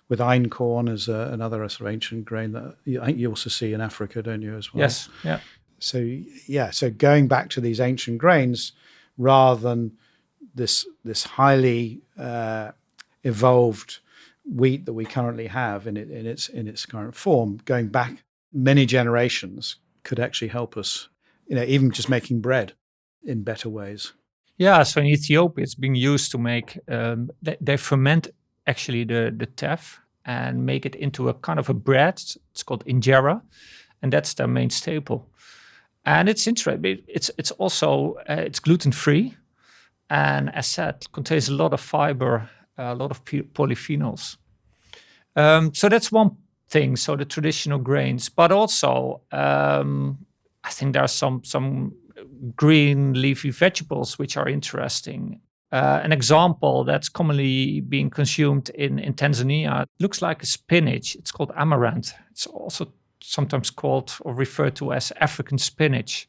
[SPEAKER 3] with einkorn as another sort of ancient grain that I think you also see in Africa, don't you, as well?
[SPEAKER 2] Yes, yeah.
[SPEAKER 3] So going back to these ancient grains rather than this highly evolved wheat that we currently have in its current form, going back many generations could actually help us, even just making bread in better ways.
[SPEAKER 2] Yeah, so in Ethiopia, it's being used to make, they ferment actually the teff and make it into a kind of a bread. It's called injera, and that's their main staple. And it's interesting. It's also, it's gluten-free, and as said, contains a lot of fiber, a lot of polyphenols. So that's one thing, so the traditional grains. But also, I think there are some green leafy vegetables which are interesting. An example that's commonly being consumed in Tanzania looks like a spinach. It's called amaranth. It's also sometimes called or referred to as African spinach.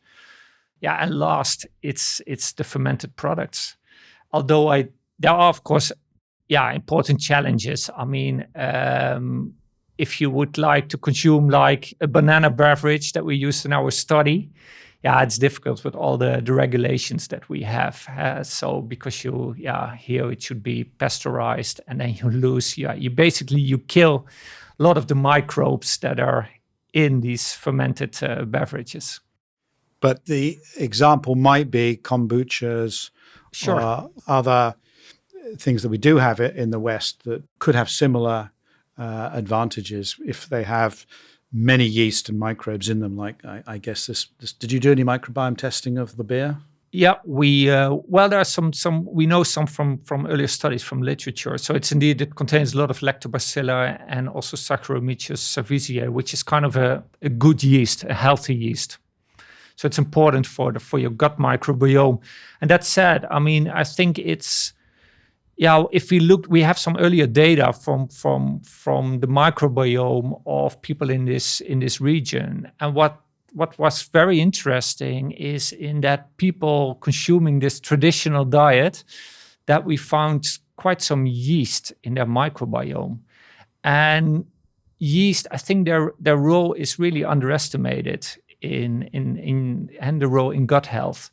[SPEAKER 2] Yeah, and last, it's the fermented products. Although there are, of course, important challenges. I mean, if you would like to consume like a banana beverage that we used in our study, it's difficult with all the regulations that we have. So because here it should be pasteurized, and then you lose, you kill a lot of the microbes that are in these fermented beverages.
[SPEAKER 3] But the example might be kombuchas,
[SPEAKER 2] sure,
[SPEAKER 3] or other things that we do have in the West that could have similar advantages if they have many yeast and microbes in them. Like I guess this. Did you do any microbiome testing of the beer?
[SPEAKER 2] Yeah, we there are some we know some from earlier studies from literature. So it contains a lot of lactobacilli and also Saccharomyces cerevisiae, which is kind of a good yeast, a healthy yeast. So it's important for your gut microbiome. And that said, I mean, I think it's if we look, we have some earlier data from the microbiome of people in this region, and what was very interesting is in that people consuming this traditional diet, that we found quite some yeast in their microbiome. And yeast, I think their role is really underestimated in the role in gut health.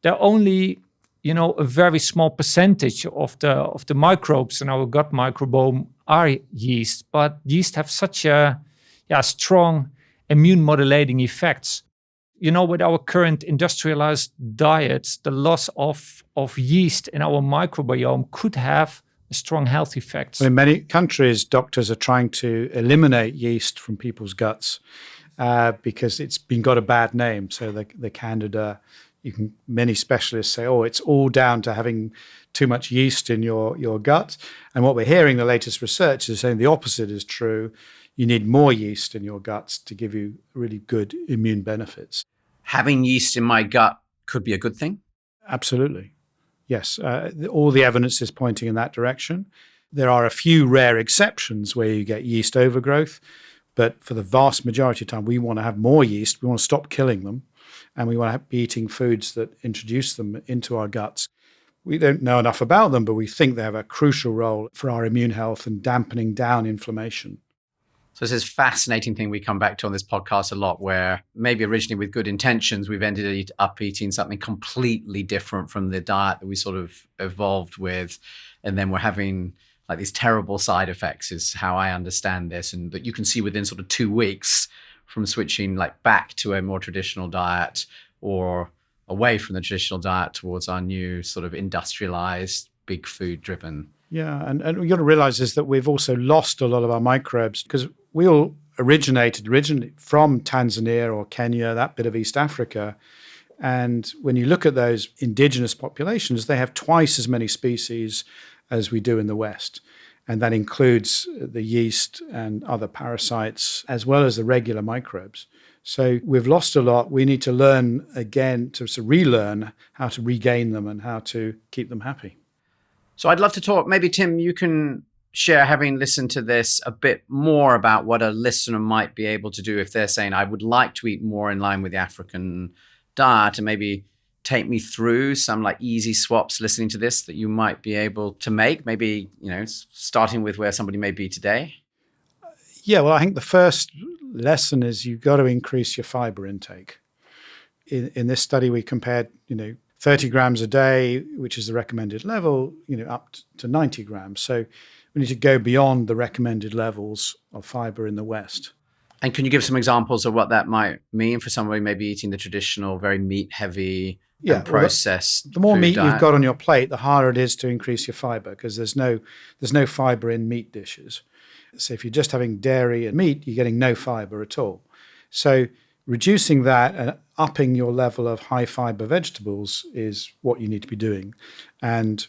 [SPEAKER 2] They're only a very small percentage of the microbes in our gut microbiome are yeast, but yeast have such a strong immune modulating effects. With our current industrialized diets, the loss of yeast in our microbiome could have a strong health effects.
[SPEAKER 3] In many countries, doctors are trying to eliminate yeast from people's guts because it's got a bad name. So the Candida, many specialists say, it's all down to having too much yeast in your gut. And what we're hearing, the latest research is saying the opposite is true. You need more yeast in your guts to give you really good immune benefits.
[SPEAKER 1] Having yeast in my gut could be a good thing?
[SPEAKER 3] Absolutely. Yes. All the evidence is pointing in that direction. There are a few rare exceptions where you get yeast overgrowth, but for the vast majority of the time, we want to have more yeast. We want to stop killing them, and we want to be eating foods that introduce them into our guts. We don't know enough about them, but we think they have a crucial role for our immune health and dampening down inflammation.
[SPEAKER 1] So this is fascinating thing we come back to on this podcast a lot, where maybe originally with good intentions, we've ended up eating something completely different from the diet that we sort of evolved with. And then we're having like these terrible side effects is how I understand this. And that you can see within sort of 2 weeks from switching like back to a more traditional diet or away from the traditional diet towards our new sort of industrialized, big food driven.
[SPEAKER 3] Yeah, and you've got to realize is that we've also lost a lot of our microbes because we all originated from Tanzania or Kenya, that bit of East Africa. And when you look at those indigenous populations, they have twice as many species as we do in the West. And that includes the yeast and other parasites, as well as the regular microbes. So we've lost a lot. We need to learn again, to relearn how to regain them and how to keep them happy.
[SPEAKER 1] So I'd love to talk, maybe Tim, you can share, having listened to this, a bit more about what a listener might be able to do if they're saying, I would like to eat more in line with the African diet, and maybe take me through some like easy swaps listening to this that you might be able to make, maybe, starting with where somebody may be today.
[SPEAKER 3] Yeah, well, I think the first lesson is you've got to increase your fiber intake. In this study, we compared, 30 grams a day, which is the recommended level, up to 90 grams. So we need to go beyond the recommended levels of fiber in the West.
[SPEAKER 1] And can you give some examples of what that might mean for somebody maybe eating the traditional, very meat-heavy and processed
[SPEAKER 3] the more
[SPEAKER 1] food
[SPEAKER 3] meat
[SPEAKER 1] diet?
[SPEAKER 3] you've got on your plate, the harder it is to increase your fiber because there's no fiber in meat dishes. So if you're just having dairy and meat, you're getting no fiber at all. So reducing that and upping your level of high fiber vegetables is what you need to be doing. And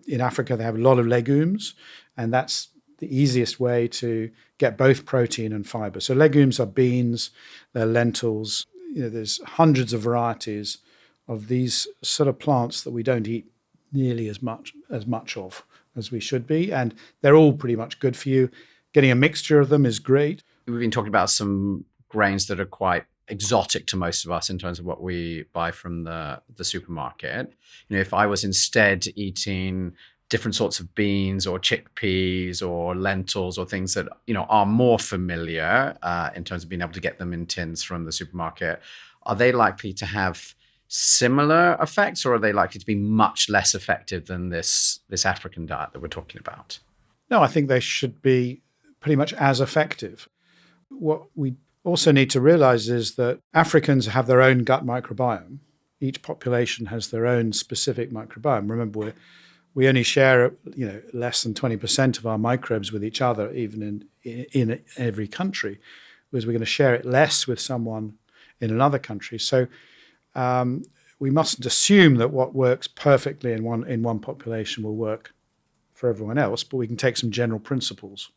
[SPEAKER 3] in Africa, they have a lot of legumes, and that's the easiest way to get both protein and fiber. So legumes are beans, they're lentils. There's hundreds of varieties of these sort of plants that we don't eat nearly as much of as we should be. And they're all pretty much good for you. Getting a mixture of them is great.
[SPEAKER 1] We've been talking about some grains that are quite exotic to most of us in terms of what we buy from the supermarket. If I was instead eating different sorts of beans or chickpeas or lentils or things that, are more familiar in terms of being able to get them in tins from the supermarket, are they likely to have similar effects, or are they likely to be much less effective than this African diet that we're talking about?
[SPEAKER 3] No, I think they should be pretty much as effective. What we also need to realize is that Africans have their own gut microbiome. Each population has their own specific microbiome. Remember, we only share, less than 20% of our microbes with each other, even in every country, whereas we're going to share it less with someone in another country. So we mustn't assume that what works perfectly in one population will work for everyone else, but we can take some general principles.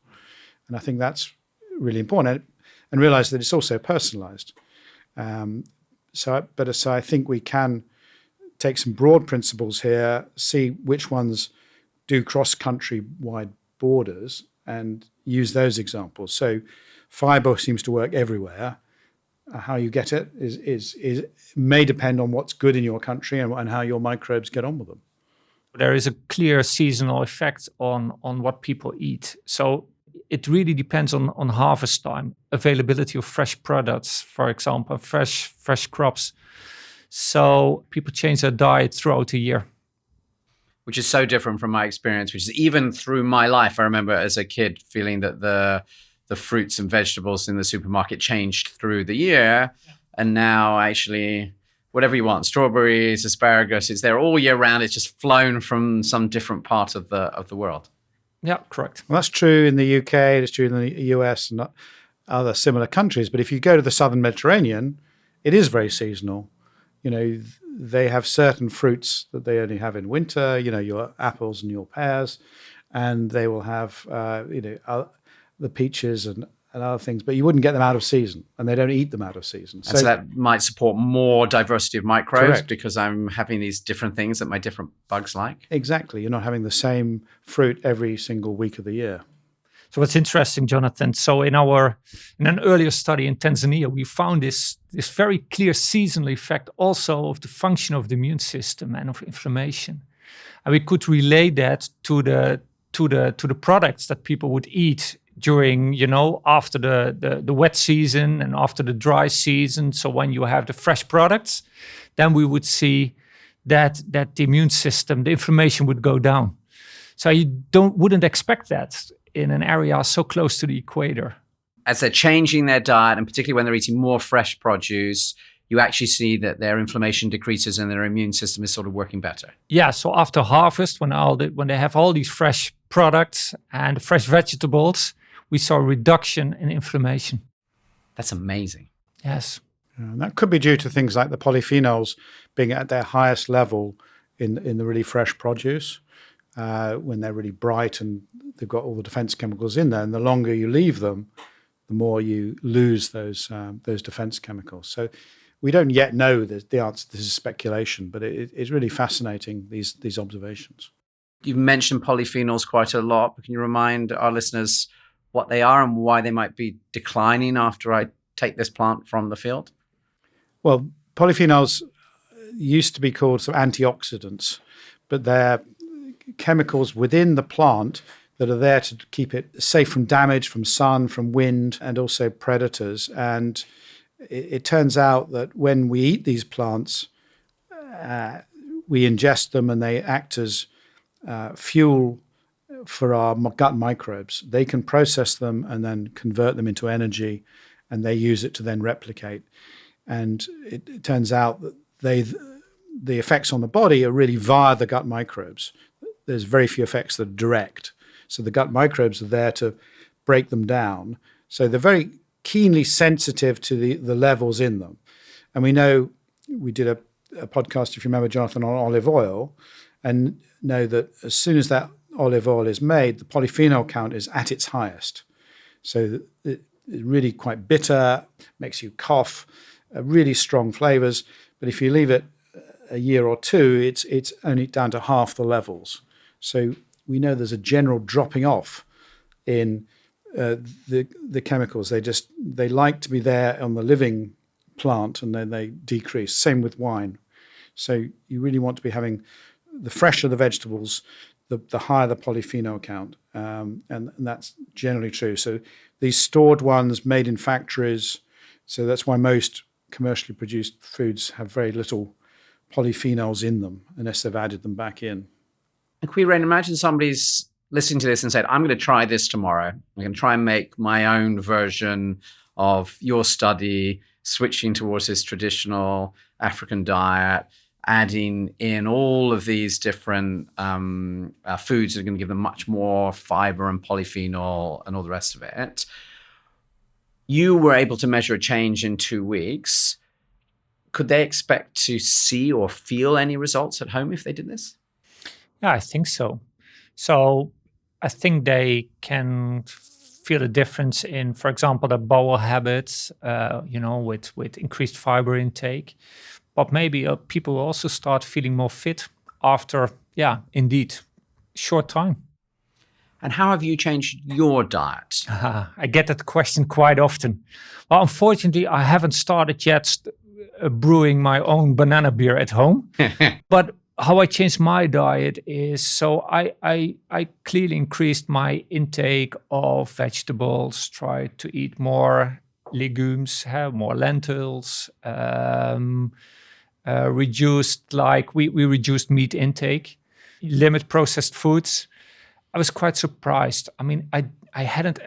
[SPEAKER 3] And I think that's really important, and realize that it's also personalized. So I think we can take some broad principles here, see which ones do cross-country wide borders and use those examples. So fiber seems to work everywhere. How you get it is may depend on what's good in your country and how your microbes get on with them.
[SPEAKER 2] There is a clear seasonal effect on what people eat. So it really depends on harvest time, availability of fresh products, for example, fresh crops. So people change their diet throughout the year.
[SPEAKER 1] Which is so different from my experience, which is even through my life. I remember as a kid feeling that the fruits and vegetables in the supermarket changed through the year. Yeah. And now actually, whatever you want, strawberries, asparagus, it's there all year round. It's just flown from some different part of the world.
[SPEAKER 2] Yeah, correct.
[SPEAKER 3] Well, that's true in the UK, it's true in the US and other similar countries. But if you go to the southern Mediterranean, it is very seasonal. They have certain fruits that they only have in winter, your apples and your pears, and they will have, the peaches and other things, but you wouldn't get them out of season, and they don't eat them out of season.
[SPEAKER 1] So that might support more diversity of microbes.
[SPEAKER 3] Correct.
[SPEAKER 1] Because I'm having these different things that my different bugs like.
[SPEAKER 3] Exactly. You're not having the same fruit every single week of the year.
[SPEAKER 2] So what's interesting, Jonathan, so in an earlier study in Tanzania, we found this very clear seasonal effect also of the function of the immune system and of inflammation. And we could relate that to the products that people would eat during, after the wet season and after the dry season. So when you have the fresh products, then we would see that the immune system, the inflammation would go down. So you wouldn't expect that in an area so close to the equator.
[SPEAKER 1] As they're changing their diet, and particularly when they're eating more fresh produce, you actually see that their inflammation decreases and their immune system is sort of working better.
[SPEAKER 2] Yeah, so after harvest, when they have all these fresh products and fresh vegetables, we saw a reduction in inflammation.
[SPEAKER 1] That's amazing.
[SPEAKER 2] Yes.
[SPEAKER 3] And that could be due to things like the polyphenols being at their highest level in the really fresh produce, when they're really bright and they've got all the defense chemicals in there. And the longer you leave them, the more you lose those defense chemicals. So we don't yet know the answer. This is speculation, but it's really fascinating, these observations.
[SPEAKER 1] You've mentioned polyphenols quite a lot, but can you remind our listeners what they are and why they might be declining after I take this plant from the field?
[SPEAKER 3] Well, polyphenols used to be called sort of antioxidants, but they're chemicals within the plant that are there to keep it safe from damage, from sun, from wind, and also predators. And it turns out that when we eat these plants, we ingest them and they act as fuel for our gut microbes. They can process them and then convert them into energy, and they use it to then replicate. And it turns out that the effects on the body are really via the gut microbes. There's very few effects that are direct. So the gut microbes are there to break them down. So they're very keenly sensitive to the levels in them. And we know, we did a podcast, if you remember, Jonathan, on olive oil, and know that as soon as that olive oil is made, the polyphenol count is at its highest. So it's really quite bitter, makes you cough, really strong flavors. But if you leave it a year or two, it's only down to half the levels. So we know there's a general dropping off in the chemicals. They like to be there on the living plant, and then they decrease. Same with wine. So you really want to be having the fresher the vegetables, the higher the polyphenol count, and that's generally true. So these stored ones made in factories, so that's why most commercially produced foods have very little polyphenols in them unless they've added them back in.
[SPEAKER 1] And Quirijn, imagine somebody's listening to this and said, I'm going to try this tomorrow. I'm going to try and make my own version of your study, switching towards this traditional African diet, adding in all of these different foods that are going to give them much more fiber and polyphenol and all the rest of it. You were able to measure a change in 2 weeks. Could they expect to see or feel any results at home if they did this?
[SPEAKER 2] Yeah, I think so. So I think they can feel a difference in, for example, their bowel habits, with increased fiber intake. But maybe people will also start feeling more fit after, indeed, short time.
[SPEAKER 1] And how have you changed your diet?
[SPEAKER 2] I get that question quite often. Well, unfortunately, I haven't started yet brewing my own banana beer at home. But how I changed my diet is, so I clearly increased my intake of vegetables, tried to eat more legumes, have more lentils, reduced, we reduced meat intake, limit processed foods. I was quite surprised. I mean, I hadn't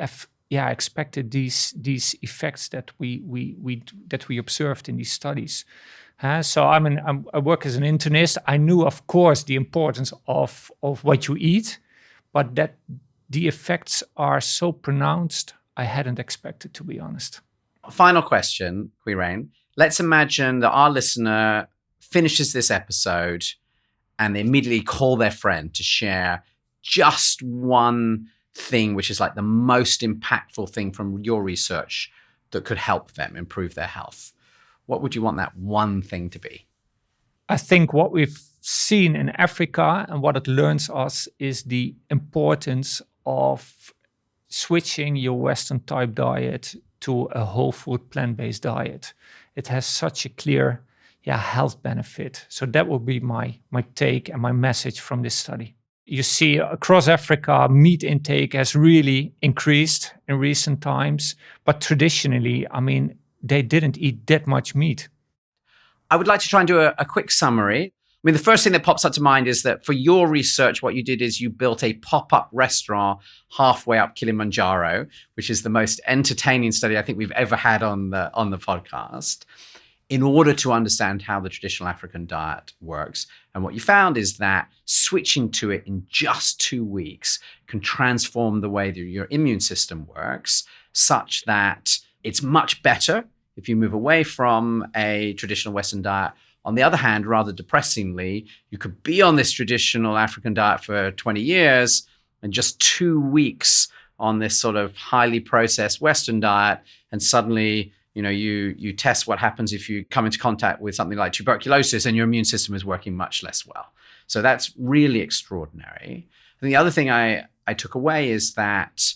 [SPEAKER 2] expected these effects that we observed in these studies. So I work as an internist. I knew, of course, the importance of what you eat, but that the effects are so pronounced, I hadn't expected, to be honest.
[SPEAKER 1] Final question, Quirijn. Let's imagine that our listener finishes this episode and they immediately call their friend to share just one thing, which is like the most impactful thing from your research that could help them improve their health. What would you want that one thing to be?
[SPEAKER 2] I think what we've seen in Africa and what it learns us is the importance of switching your Western type diet to a whole food plant-based diet. It has such a clear health benefit. So that will be my take and my message from this study. You see across Africa, meat intake has really increased in recent times. But traditionally, I mean, they didn't eat that much meat.
[SPEAKER 1] I would like to try and do a quick summary. I mean, the first thing that pops up to mind is that for your research, what you did is you built a pop-up restaurant halfway up Kilimanjaro, which is the most entertaining study I think we've ever had on the podcast, in order to understand how the traditional African diet works. And what you found is that switching to it in just 2 weeks can transform the way that your immune system works, such that it's much better if you move away from a traditional Western diet. On the other hand, rather depressingly, you could be on this traditional African diet for 20 years and just 2 weeks on this sort of highly processed Western diet, and suddenly you test what happens if you come into contact with something like tuberculosis and your immune system is working much less well. So that's really extraordinary. And the other thing I took away is that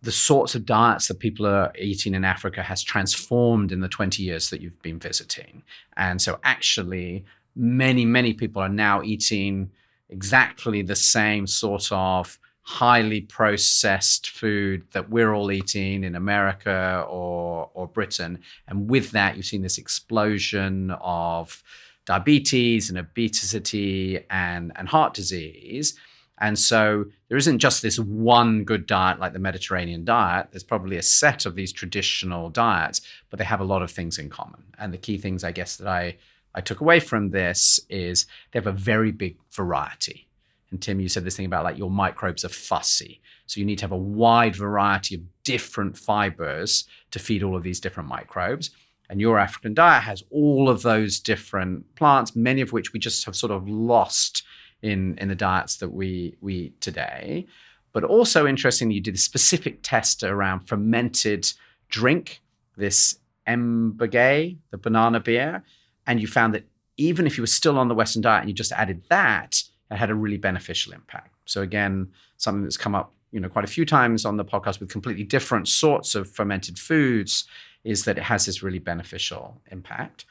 [SPEAKER 1] the sorts of diets that people are eating in Africa has transformed in the 20 years that you've been visiting. And so actually, many, many people are now eating exactly the same sort of highly processed food that we're all eating in America or Britain. And with that, you've seen this explosion of diabetes and obesity and heart disease. And so there isn't just this one good diet like the Mediterranean diet. There's probably a set of these traditional diets, but they have a lot of things in common. And the key things, I guess, that I took away from this is they have a very big variety. And Tim, you said this thing about like your microbes are fussy. So you need to have a wide variety of different fibers to feed all of these different microbes. And your African diet has all of those different plants, many of which we just have sort of lost in the diets that we eat today. But also interestingly, you did a specific test around fermented drink, this mbege, the banana beer, and you found that even if you were still on the Western diet and you just added that, it had a really beneficial impact. So again, something that's come up quite a few times on the podcast with completely different sorts of fermented foods is that it has this really beneficial impact.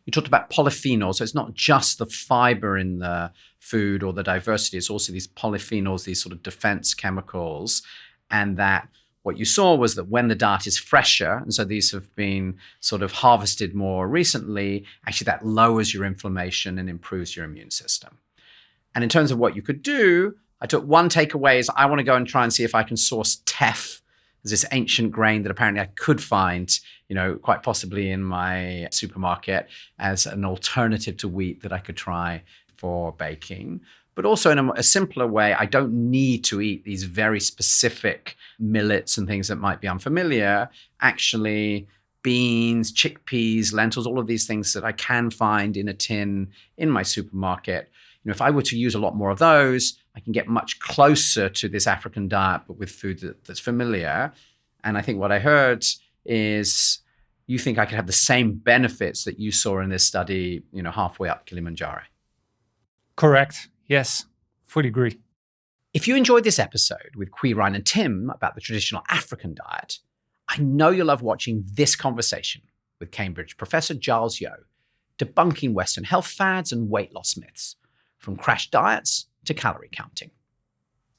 [SPEAKER 1] You talked about polyphenols. So it's not just the fiber in the food or the diversity. It's also these polyphenols, these sort of defense chemicals. And that what you saw was that when the diet is fresher, and so these have been sort of harvested more recently, actually that lowers your inflammation and improves your immune system. And in terms of what you could do, I took one takeaway is I want to go and try and see if I can source teff. There's this ancient grain that apparently I could find, quite possibly in my supermarket as an alternative to wheat that I could try for baking. But also in a simpler way, I don't need to eat these very specific millets and things that might be unfamiliar. Actually, beans, chickpeas, lentils, all of these things that I can find in a tin in my supermarket. If I were to use a lot more of those, I can get much closer to this African diet, but with food that's familiar. And I think what I heard is you think I could have the same benefits that you saw in this study, halfway up Kilimanjaro.
[SPEAKER 2] Correct. Yes, fully agree.
[SPEAKER 1] If you enjoyed this episode with Quirijn and Tim about the traditional African diet, I know you'll love watching this conversation with Cambridge Professor Giles Yeo, debunking Western health fads and weight loss myths, from crash diets to calorie counting.